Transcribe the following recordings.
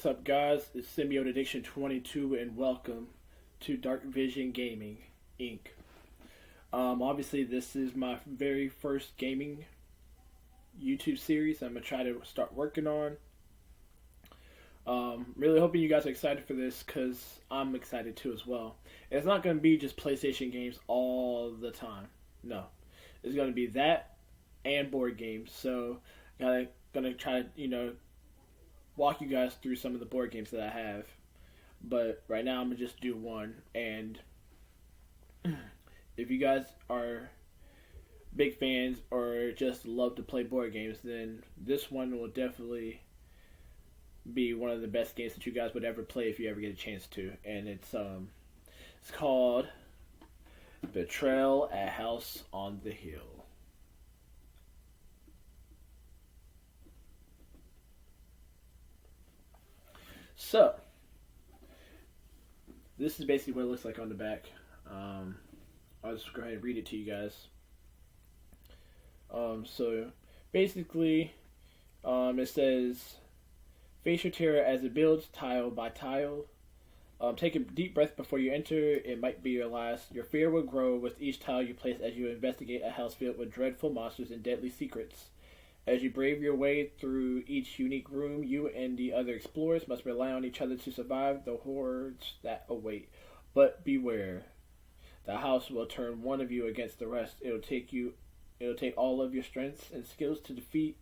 What's up, guys? It's Symbiote Addiction 22, and welcome to Dark Vision Gaming, Inc. Obviously, this is my very first gaming YouTube series I'm going to try to start working on. Really hoping you guys are excited for this, because I'm excited too as well. It's not going to be just PlayStation games all the time. No. It's going to be that and board games. So, I'm going to try to, walk you guys through some of the board games that I have. But right now I'm going to just do one. And if you guys are big fans or just love to play board games, then this one will definitely be one of the best games that you guys would ever play if you ever get a chance to. And it's called Betrayal at House on the Hill. So, this is basically what it looks like on the back. I'll just go ahead and read it to you guys. So, basically, it says, face your terror as it builds tile by tile. Take a deep breath before you enter. It might be your last. Your fear will grow with each tile you place as you investigate a house filled with dreadful monsters and deadly secrets. As you brave your way through each unique room, you and the other explorers must rely on each other to survive the horrors that await. But beware. The house will turn one of you against the rest. It'll take all of your strengths and skills to defeat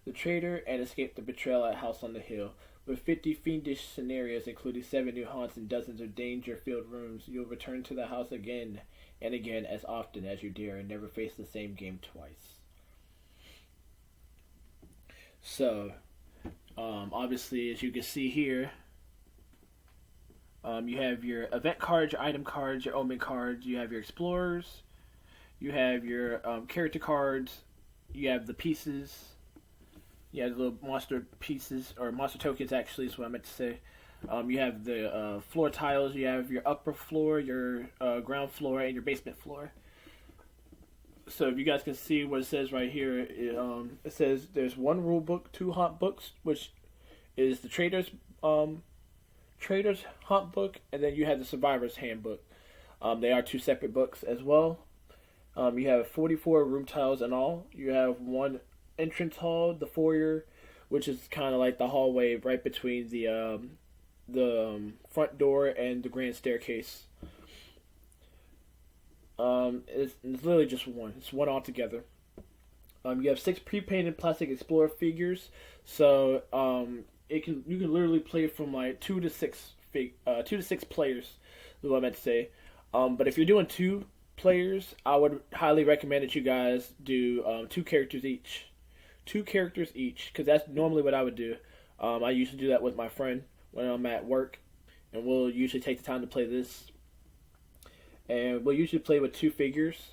the traitor and escape the betrayal at House on the Hill. With 50 fiendish scenarios, including 7 new haunts and dozens of danger-filled rooms, you'll return to the house again and again as often as you dare and never face the same game twice. So, obviously, as you can see here, you have your event cards, your item cards, your omen cards, you have your explorers, you have your character cards, you have the pieces, you have the little monster pieces, or monster tokens actually is what I meant to say. You have the floor tiles, you have your upper floor, your ground floor, and your basement floor. So if you guys can see what it says right here, it says there's one rule book, 2 haunt books, which is the trader's haunt book, and then you have the survivor's handbook. They are 2 separate books as well. You have 44 room tiles in all. You have 1 entrance hall, the foyer, which is kind of like the hallway right between the front door and the grand staircase. It's literally just one. It's one altogether. You have 6 pre-painted plastic explorer figures, so you can literally play from like 2 to 6 players. Is what I meant to say. But if you're doing 2 players, I would highly recommend that you guys do 2 characters each. 2 characters each, because that's normally what I would do. I used to do that with my friend when I'm at work, and we'll usually take the time to play this. And we'll usually play with 2 figures.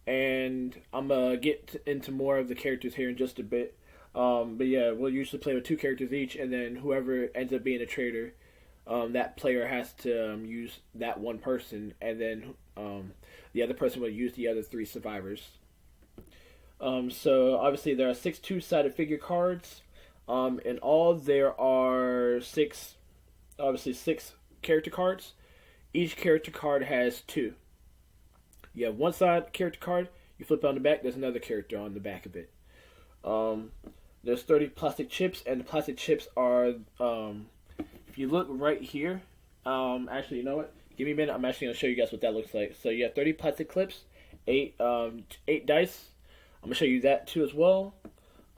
And I'm going to get into more of the characters here in just a bit. But yeah, we'll usually play with 2 characters each. And then whoever ends up being a traitor, that player has to use that one person. And then the other person will use the other 3 survivors. So obviously there are 6 2-sided figure cards. In all there are 6 character cards. Each character card has 2. You have one side character card, you flip it on the back, there's another character on the back of it. There's 30 plastic chips, and the plastic chips are, if you look right here, actually, you know what? Give me a minute, I'm actually going to show you guys what that looks like. So you have 30 plastic clips, 8 dice. I'm going to show you that too as well.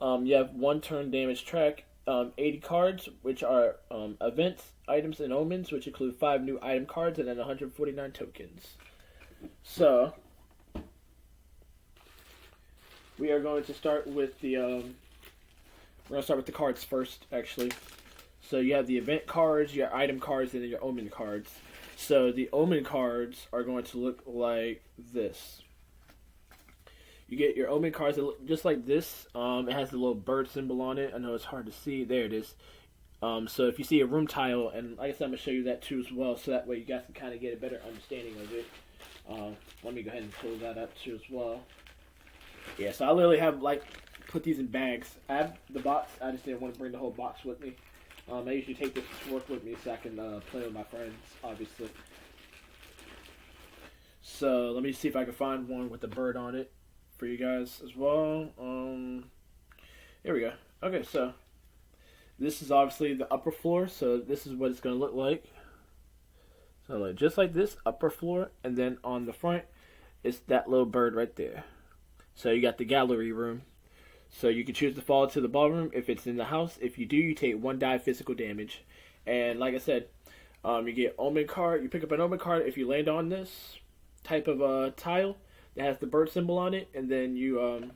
You have 1 turn damage track, 80 cards, which are events, items, and omens, which include 5 new item cards and then 149 tokens. So, we are going to start with the cards first, actually. So you have the event cards, your item cards, and then your omen cards. So the omen cards are going to look like this. You get your omen cards that look just like this. It has the little bird symbol on it. I know it's hard to see. There it is. So if you see a room tile, and like I said, I'm going to show you that too as well, so that way you guys can kind of get a better understanding of it. Let me go ahead and pull that up too as well. Yeah, so I literally have put these in bags. I have the box. I just didn't want to bring the whole box with me. I usually take this to work with me so I can play with my friends, obviously. So let me see if I can find one with a bird on it for you guys as well. Here we go. Okay, so this is obviously the upper floor, so this is what it's going to look like. So like, just like this, upper floor, and then on the front, it's that little bird right there. So you got the gallery room. So you can choose to fall to the ballroom if it's in the house. If you do, you take 1 die physical damage. And like I said, you get Omen card. You pick up an Omen card if you land on this type of tile that has the bird symbol on it, and then you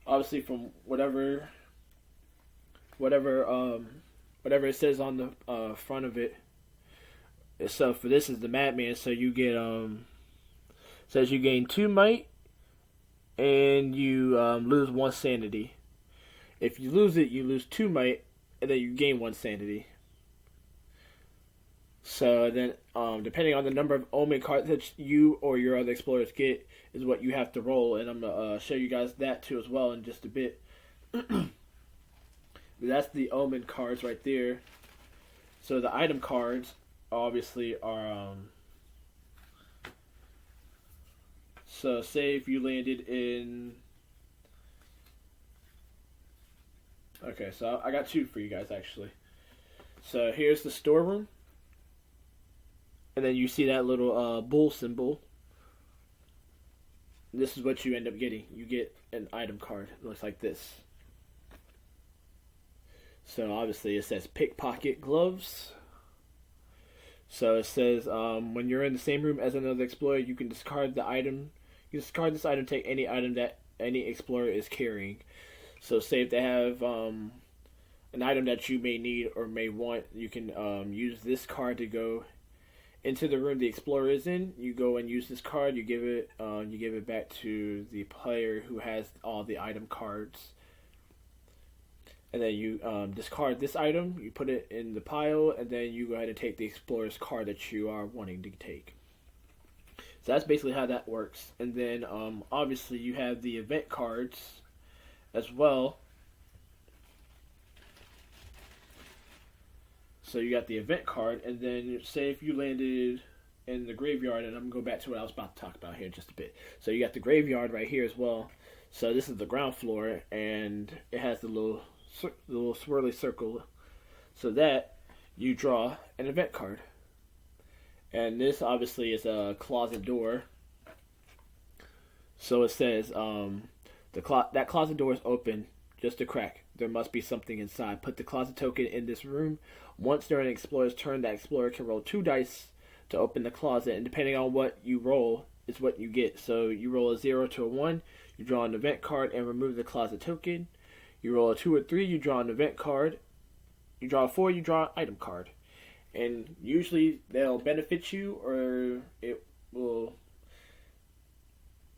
obviously from whatever it says on the front of it. So for this is the madman. So you get says you gain 2 might and you lose 1 sanity. If you lose it, you lose 2 might and then you gain 1 sanity. So then, depending on the number of Omen cards that you or your other explorers get, is what you have to roll, and I'm gonna show you guys that too as well in just a bit. That's the Omen cards right there. So the item cards obviously are. So say if you landed in. Okay, so I got 2 for you guys actually. So here's the storeroom. And then you see that little bull symbol. This is what you end up getting. You get an item card. It looks like this. So obviously it says pickpocket gloves. So it says when you're in the same room as another explorer, you can discard the item. You discard this item, take any item that any explorer is carrying. So say if they have an item that you may need or may want, you can use this card to go into the room the explorer is in. You go and use this card. You give it back to the player who has all the item cards, and then you discard this item. You put it in the pile, and then you go ahead and take the explorer's card that you are wanting to take. So that's basically how that works. And then obviously you have the event cards as well. So you got the event card, and then say if you landed in the graveyard, and I'm going to go back to what I was about to talk about here in just a bit. So you got the graveyard right here as well. So this is the ground floor, and it has the little swirly circle. So that you draw an event card. And this obviously is a closet door. So it says that closet door is open, just a crack. There must be something inside. Put the closet token in this room. Once during an explorer's turn, that explorer can roll 2 dice to open the closet, and depending on what you roll is what you get. So you roll a 0 to a 1, you draw an event card and remove the closet token. You roll a 2 or 3, you draw an event card. You draw a 4, you draw an item card. And usually they'll benefit you, or it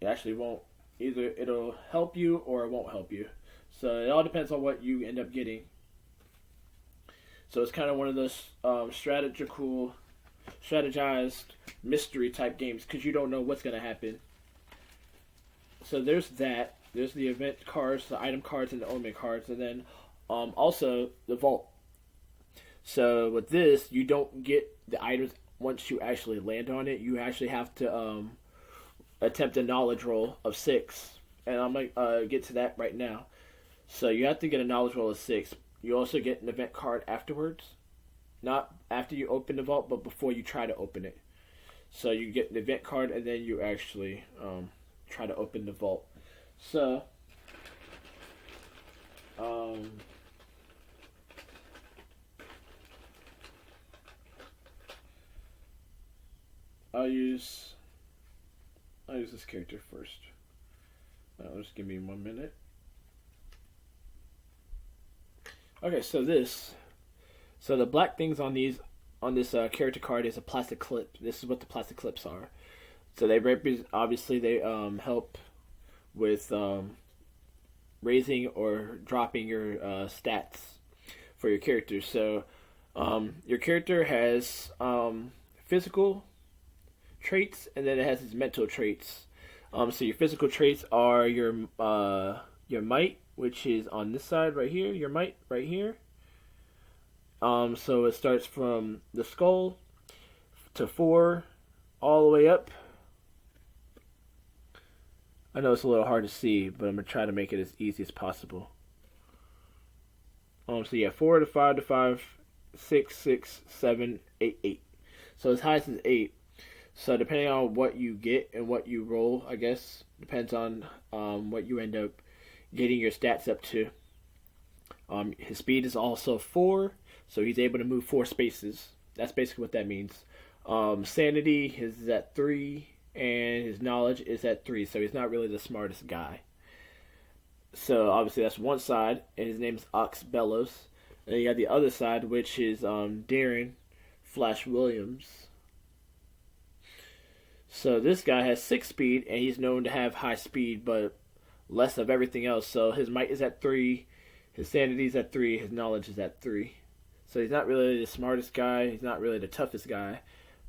actually won't. Either it'll help you or it won't help you. So it all depends on what you end up getting. So it's kind of one of those strategized mystery type games because you don't know what's going to happen. So there's that. There's the event cards, the item cards, and the Omen cards. And then also the vault. So with this, you don't get the items once you actually land on it. You actually have to attempt a knowledge roll of 6. And I'm going to get to that right now. So you have to get a knowledge roll of 6. You also get an event card afterwards. Not after you open the vault, but before you try to open it. So you get an event card, and then you actually try to open the vault. So, I'll use this character first. Just give me 1 minute. Okay, so the black things on this character card is a plastic clip. This is what the plastic clips are. So they obviously they help with raising or dropping your stats for your character. So your character has physical traits, and then it has its mental traits. So your physical traits are your might, which is on this side right here, your might right here. So it starts from the skull to 4, all the way up. I know it's a little hard to see, but I'm gonna try to make it as easy as possible. So yeah, 4 to 5 to 5, 6, 6, 7, 8, 8. So as high as 8. So depending on what you get and what you roll, I guess depends on what you end up getting your stats up to. His speed is also 4, so he's able to move 4 spaces. That's basically what that means. Sanity is at 3, and his knowledge is at 3, so he's not really the smartest guy. So obviously that's one side, and his name is Ox Bellows. And then you got the other side, which is Darren Flash Williams. So this guy has 6 speed, and he's known to have high speed, but less of everything else. So his might is at 3, his sanity is at 3, his knowledge is at 3. So he's not really the smartest guy, he's not really the toughest guy,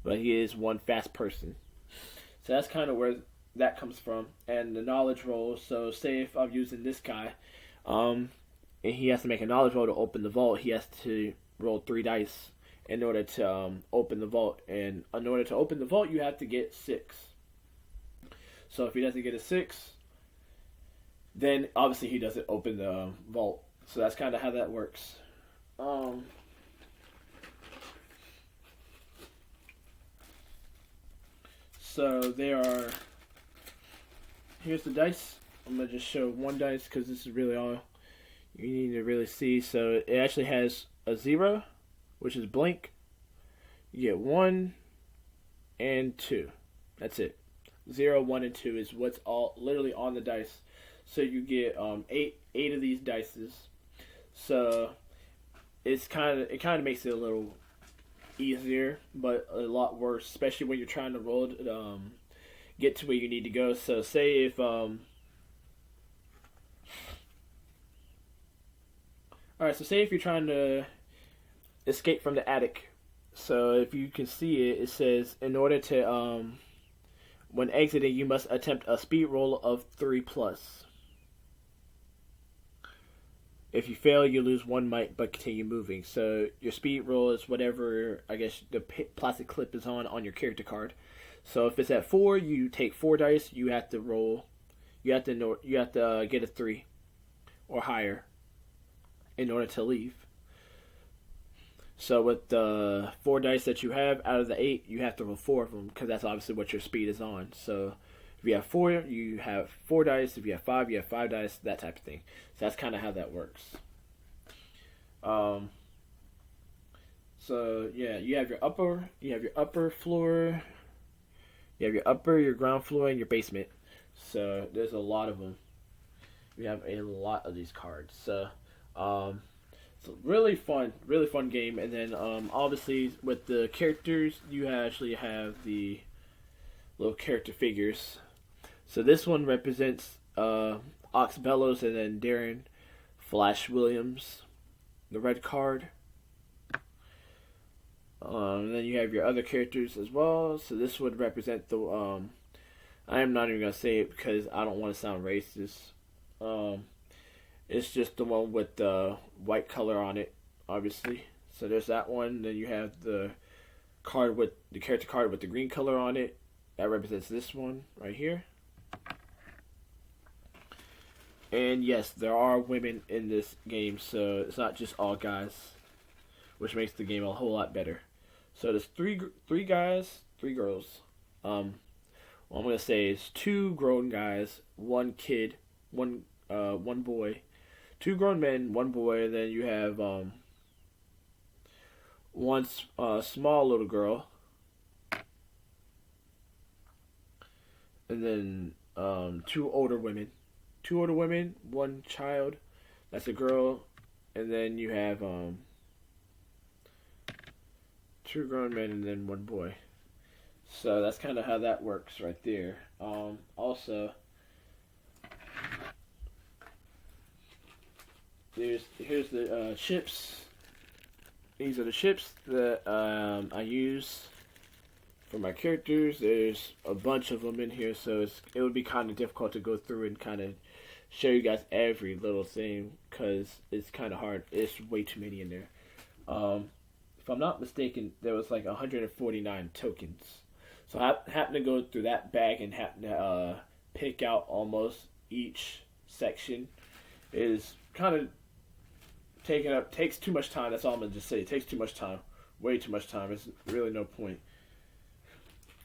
but he is one fast person. So that's kind of where that comes from. And the knowledge roll, so say if I'm using this guy, and he has to make a knowledge roll to open the vault, he has to roll 3 dice in order to open the vault. And in order to open the vault, you have to get 6. So if he doesn't get a 6, then obviously he doesn't open the vault. So that's kind of how that works. So there are, here's the dice. I'm going to just show one dice because this is really all you need to really see. So it actually has a 0, which is blank. You get 1 and 2. That's it. 0, 1, and 2 is what's all literally on the dice. So you get 8 of these dices. So it kind of makes it a little easier, but a lot worse, especially when you're trying to roll to get to where you need to go. So say if alright, so say if you're trying to escape from the attic. So if you can see it, it says in order to when exiting, you must attempt a speed roll of 3+. If you fail, you lose 1 might but continue moving. So your speed roll is whatever, I guess, the plastic clip is on your character card. So if it's at 4, you take 4 dice. You have to roll. You have to get a 3 or higher in order to leave. So with the 4 dice that you have out of the 8, you have to roll 4 of them because that's obviously what your speed is on. So if you have 4, you have 4 dice. If you have 5, you have 5 dice. That type of thing. So that's kind of how that works. So yeah, you have your upper floor, you have your ground floor, and your basement. So there's a lot of them. You have a lot of these cards. So it's a really fun game. And then obviously with the characters, you actually have the little character figures. So this one represents Ox Bellows and then Darren Flash Williams, the red card. And then you have your other characters as well. So this would represent the I am not even going to say it because I don't want to sound racist. It's just the one with the white color on it, obviously. So there's that one. Then you have the character card with the green color on it. That represents this one right here. And yes, there are women in this game, so it's not just all guys, which makes the game a whole lot better. So there's three guys, 3 girls. What I'm gonna say is 2 grown guys, 1 kid, one boy, 2 grown men, 1 boy. And then you have one small little girl, and then 2 older women. 2 older women, 1 child, that's a girl, and then you have 2 grown men and then 1 boy. So that's kind of how that works right there. Also, here's the chips. These are the chips that I use for my characters. There's a bunch of them in here, so it would be kind of difficult to go through and kind of show you guys every little thing because it's kind of hard. It's way too many in there. If I'm not mistaken, there was like 149 tokens. So I happened to go through that bag and happen to pick out almost each section. It is kind of takes too much time. That's all I'm gonna just say. It takes too much time, way too much time. There's really no point.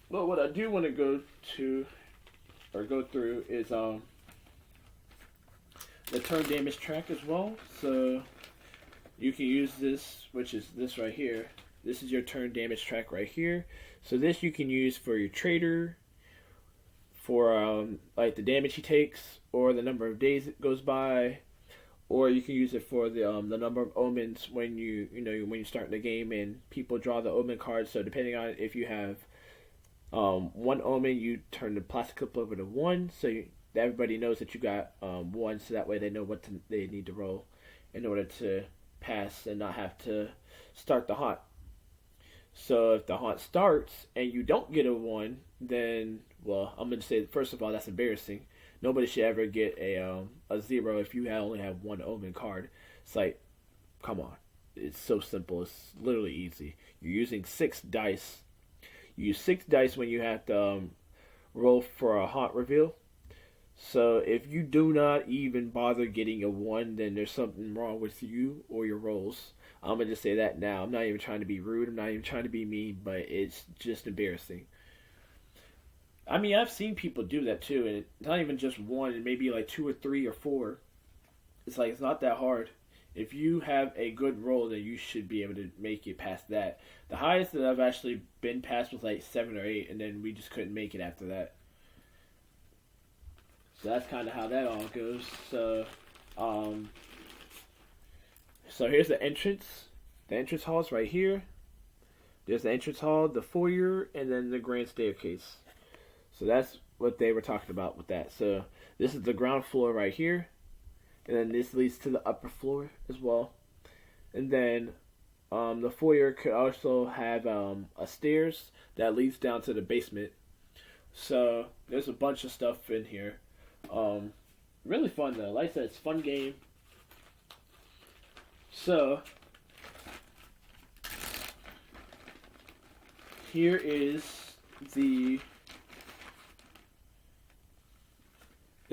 But what I do want to go through is the turn damage track as well. So you can use this, which is this right here. This is your turn damage track right here. So this you can use for your trader, for like the damage he takes, or the number of days it goes by, or you can use it for the number of omens when when you start the game and people draw the omen cards. So depending on if you have one omen, you turn the plastic cup over to 1, so everybody knows that you got 1, so that way they know what they need to roll in order to pass and not have to start the haunt. So if the haunt starts and you don't get a 1, then, well, I'm going to say, first of all, that's embarrassing. Nobody should ever get a 0 if you only have 1 omen card. It's like, come on. It's so simple. It's literally easy. You're using 6 dice. You use 6 dice when you have to roll for a haunt reveal. So if you do not even bother getting a 1, then there's something wrong with you or your rolls. I'm going to just say that now. I'm not even trying to be rude. I'm not even trying to be mean, but it's just embarrassing. I mean, I've seen people do that too, and it's not even just 1, maybe like 2 or 3 or 4. It's like, it's not that hard. If you have a good roll, then you should be able to make it past that. The highest that I've actually been past was like 7 or 8, and then we just couldn't make it after that. So that's kind of how that all goes. So here's the entrance. The entrance hall is right here. There's the entrance hall, the foyer, and then the grand staircase. So that's what they were talking about with that. So this is the ground floor right here. And then this leads to the upper floor as well. And then the foyer could also have a stairs that leads down to the basement. So there's a bunch of stuff in here. Really fun though. Like I said, it's a fun game. So here is the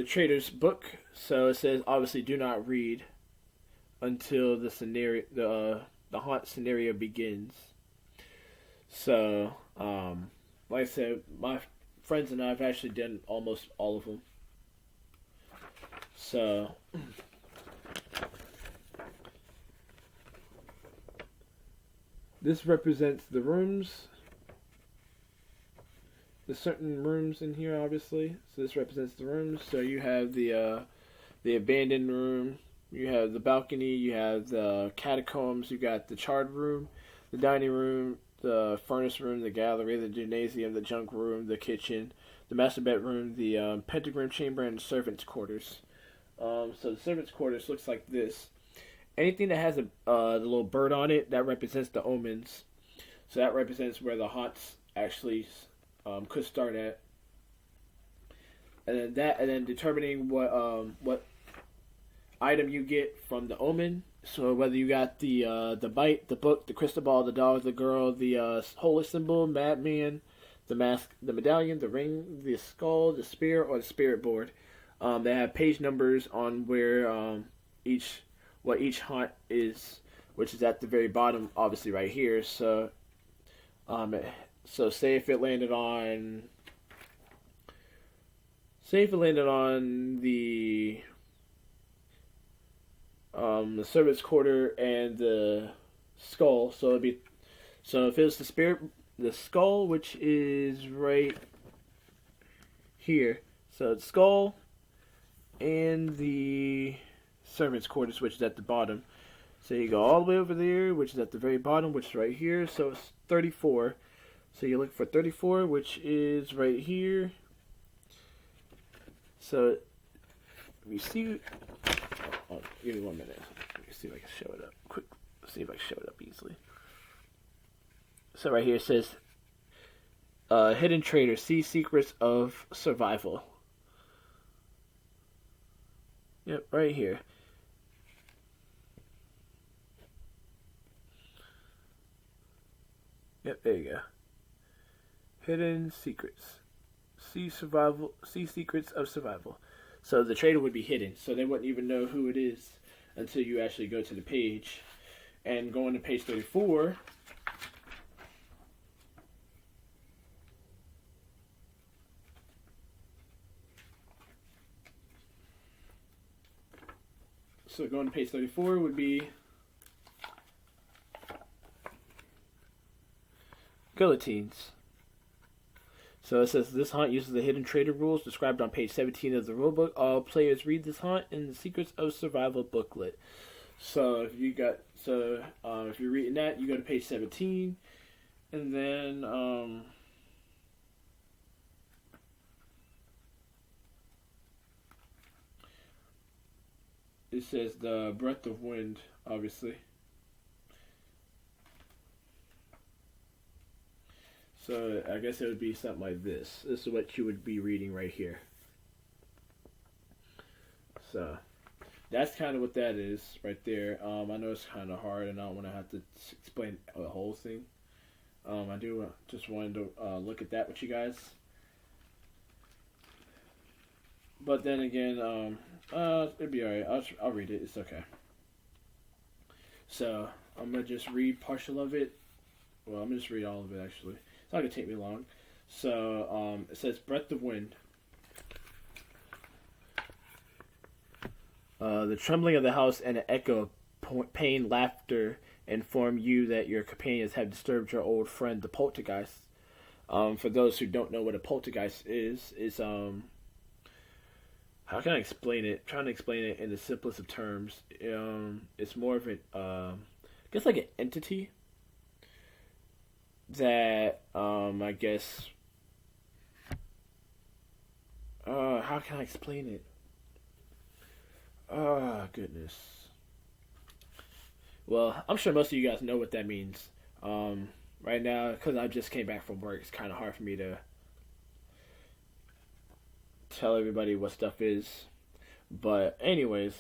trader's book. So it says, obviously, do not read until the scenario, the haunt scenario begins. So, like I said, my friends and I have actually done almost all of them. So, this represents the rooms. There's certain rooms in here, obviously. So this represents the rooms. So you have the abandoned room. You have the balcony. You have the catacombs. You got the charred room, the dining room, the furnace room, the gallery, the gymnasium, the junk room, the kitchen, the master bedroom, the pentagram chamber, and the servants' quarters. So the servants' quarters looks like this. Anything that has the little bird on it, that represents the omens. So that represents where the haunts actually could start at, and then determining what item you get from the omen. So whether you got the bite, the book, the crystal ball, the dog, the girl, the holy symbol, madman, the mask, the medallion, the ring, the skull, the spear, or the spirit board. They have page numbers on where each haunt is, which is at the very bottom, obviously right here. So say if it landed on the servant's quarter and the skull. So if it was the skull, which is right here. So it's skull and the servant's quarters, which is at the bottom. So you go all the way over there, which is at the very bottom, which is right here. So it's 34. So you look for 34, which is right here. So you see, give me 1 minute. Let me see if I can show it up quick. See if I can show it up easily. So right here it says, Hidden Trader, see secrets of survival. Yep, right here. Yep, there you go. Hidden secrets. See survival. See secrets of survival. So the traitor would be hidden, so they wouldn't even know who it is until you actually go to the page. And going to page 34. So going to page 34 would be guillotines. So it says this haunt uses the hidden traitor rules described on page 17 of the rulebook. All players read this haunt in the Secrets of Survival booklet. So if if you're reading that, you go to page 17, and then it says the breath of wind, obviously. So I guess it would be something like this. This is what you would be reading right here. So that's kind of what that is right there. I know it's kind of hard, and I don't want to have to explain the whole thing. I do just wanted to look at that with you guys. But then again, it'd be alright. I'll read it. It's okay. So I'm gonna just read partial of it. Well, I'm gonna just read all of it actually. It's not gonna take me long. So it says breath of wind. The trembling of the house and an echo of pain, laughter inform you that your companions have disturbed your old friend, the poltergeist. For those who don't know what a poltergeist is how can I explain it? I'm trying to explain it in the simplest of terms. It's more of I guess like an entity that I guess how can I explain it? Oh, goodness. Well, I'm sure most of you guys know what that means. Right now, because I just came back from work, it's kind of hard for me to tell everybody what stuff is. But anyways,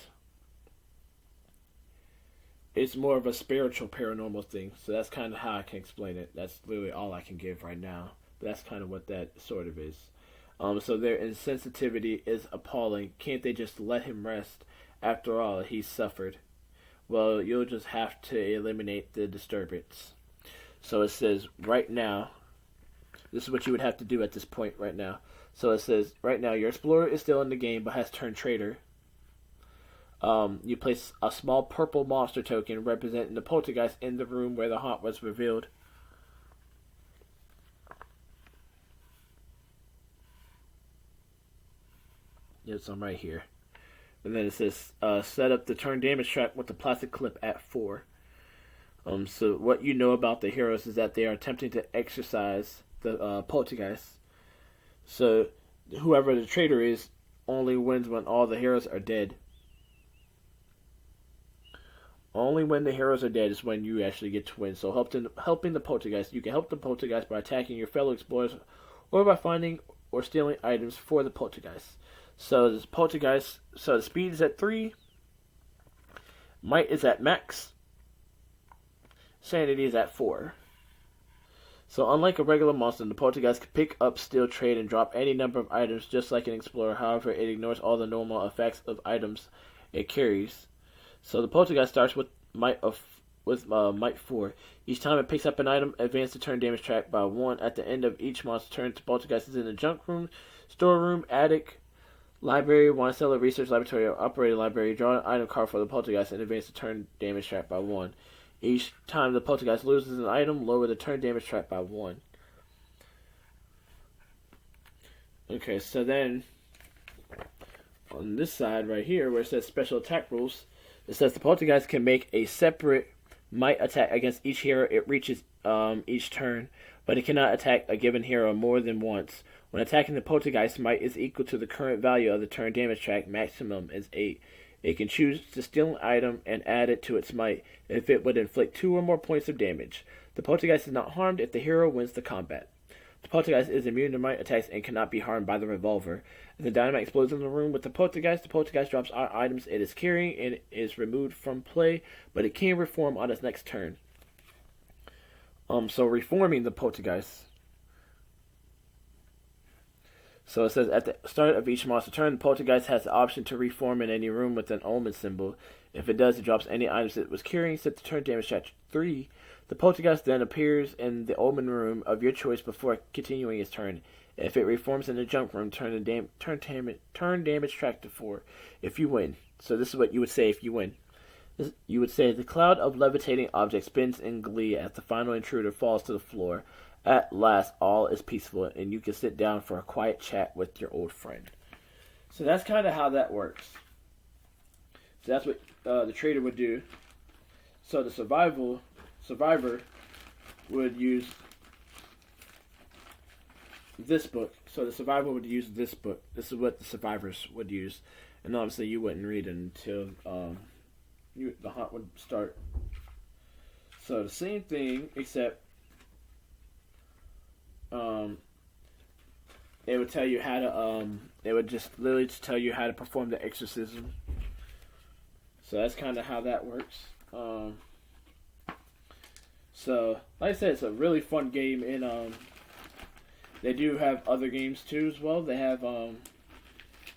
it's more of a spiritual paranormal thing. So that's kind of how I can explain it. That's literally all I can give right now. But that's kind of what that sort of is. So their insensitivity is appalling. Can't they just let him rest? After all, he's suffered. Well, you'll just have to eliminate the disturbance. So it says, right now, this is what you would have to do at this point right now. So it says, right now, your explorer is still in the game but has turned traitor. You place a small purple monster token representing the poltergeist in the room where the haunt was revealed. Yes, I'm right here. And then it says, set up the turn damage track with the plastic clip at 4. So what you know about the heroes is that they are attempting to exorcise the poltergeist. So whoever the traitor is only wins when all the heroes are dead. Only when the heroes are dead is when you actually get to win. So helping the poltergeist, you can help the poltergeist by attacking your fellow explorers or by finding or stealing items for the poltergeist. So this poltergeist, so the speed is at 3, might is at max, sanity is at 4. So unlike a regular monster, the poltergeist can pick up, steal, trade, and drop any number of items just like an explorer. However, it ignores all the normal effects of items it carries. So the poltergeist starts with might 4. Each time it picks up an item, advance the turn damage track by 1. At the end of each monster turn, the poltergeist is in the junk room, storeroom, attic, library, wine cellar, research laboratory, or operating library. Draw an item card for the poltergeist and advance the turn damage track by 1. Each time the poltergeist loses an item, lower the turn damage track by 1. Okay, so then on this side right here where it says special attack rules, it says the poltergeist can make a separate might attack against each hero it reaches each turn, but it cannot attack a given hero more than once. When attacking the poltergeist, might is equal to the current value of the turn damage track, maximum is 8. It can choose to steal an item and add it to its might if it would inflict 2 or more points of damage. The poltergeist is not harmed if the hero wins the combat. The poltergeist is immune to might attacks and cannot be harmed by the revolver. If the dynamite explodes in the room with the poltergeist drops items it is carrying and is removed from play, but it can reform on its next turn. So reforming the Poltergeist. So it says at the start of each monster turn, the Poltergeist has the option to reform in any room with an Omen symbol. If it does, it drops any items it was carrying, set the turn damage at 3. The Poltergeist then appears in the Omen room of your choice before continuing its turn. If it reforms in the junk room, turn damage track to 4 if you win. So this is what you would say if you win. You would say, the cloud of levitating objects spins in glee as the final intruder falls to the floor. At last, all is peaceful, and you can sit down for a quiet chat with your old friend. So that's kind of how that works. So that's what the trader would do. So the survivor would use this book. So the survivor would use this book. This is what the survivors would use. And obviously you wouldn't read it until the hunt would start. So the same thing, except it would tell you how to it would just literally just tell you how to perform the exorcism. So that's kind of how that works. So like I said, it's a really fun game, and they do have other games too as well. They have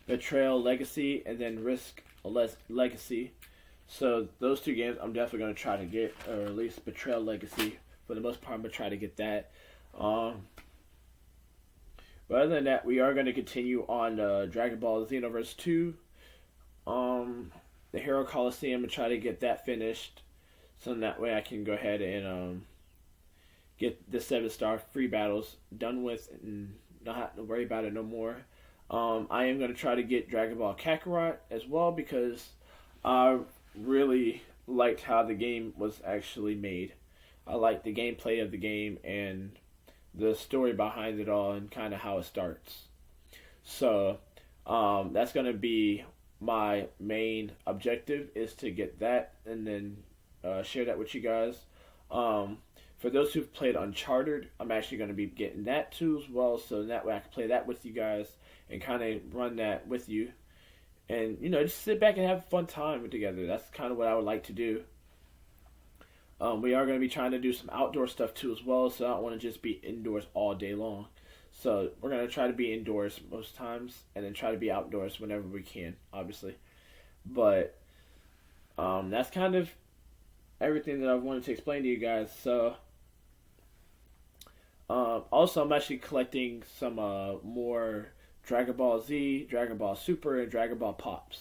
Betrayal Legacy and then Risk Legacy. So those two games I'm definitely going to try to get, or at least Betrayal Legacy. For the most part, I'm going to try to get that. But other than that, we are going to continue on Dragon Ball Xenoverse 2. The Hero Coliseum, and try to get that finished. So that way I can go ahead and get the 7-star free battles done with and not have to worry about it no more. I am going to try to get Dragon Ball Kakarot as well, because I really liked how the game was actually made. I liked the gameplay of the game and the story behind it all and kind of how it starts. So that's going to be my main objective, is to get that and then share that with you guys. For those who've played Uncharted, I'm actually going to be getting that too as well, so that way I can play that with you guys and kind of run that with you. And, just sit back and have a fun time together. That's kind of what I would like to do. We are going to be trying to do some outdoor stuff too as well, so I don't want to just be indoors all day long. So we're going to try to be indoors most times, and then try to be outdoors whenever we can, obviously. But that's kind of everything that I wanted to explain to you guys. So also, I'm actually collecting some more Dragon Ball Z, Dragon Ball Super, and Dragon Ball Pops.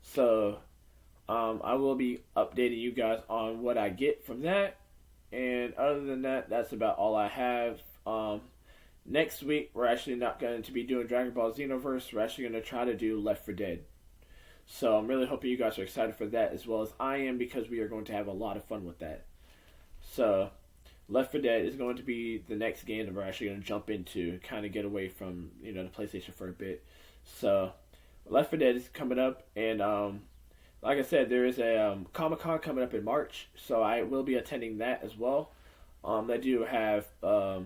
So I will be updating you guys on what I get from that. And other than that, that's about all I have. Next week, we're actually not going to be doing Dragon Ball Xenoverse. We're actually going to try to do Left 4 Dead. So I'm really hoping you guys are excited for that, as well as I am, because we are going to have a lot of fun with that. So Left 4 Dead is going to be the next game that we're actually going to jump into, kind of get away from the PlayStation for a bit. So Left 4 Dead is coming up, and like I said, there is a Comic-Con coming up in March, so I will be attending that as well. They do have a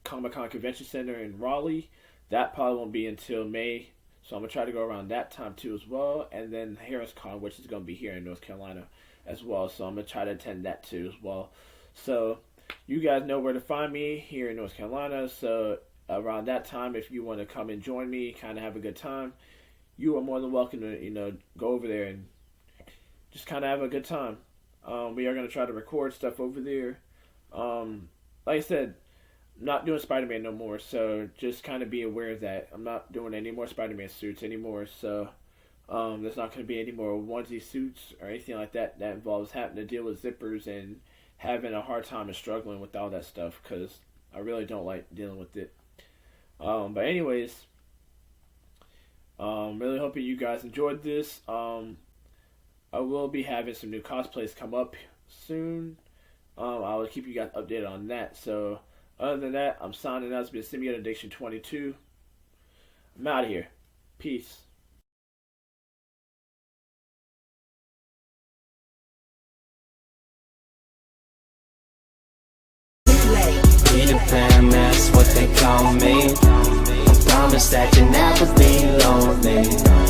Comic-Con Convention Center in Raleigh. That probably won't be until May, so I'm going to try to go around that time too as well. And then HarrisCon, which is going to be here in North Carolina as well, so I'm going to try to attend that too as well. So you guys know where to find me here in North Carolina, so around that time, if you want to come and join me, kind of have a good time, you are more than welcome to, go over there and just kind of have a good time. We are going to try to record stuff over there. Like I said, I'm not doing Spider-Man no more, so just kind of be aware of that. I'm not doing any more Spider-Man suits anymore, so there's not going to be any more onesie suits or anything like that that involves having to deal with zippers and having a hard time and struggling with all that stuff, because I really don't like dealing with it. But anyways, really hoping you guys enjoyed this. I will be having some new cosplays come up soon. I will keep you guys updated on that. So other than that, I'm signing out. It's been Simulator Addiction 22. I'm out of here. Peace. Peter Pan, that's what they call me. I promise that you'll never be lonely.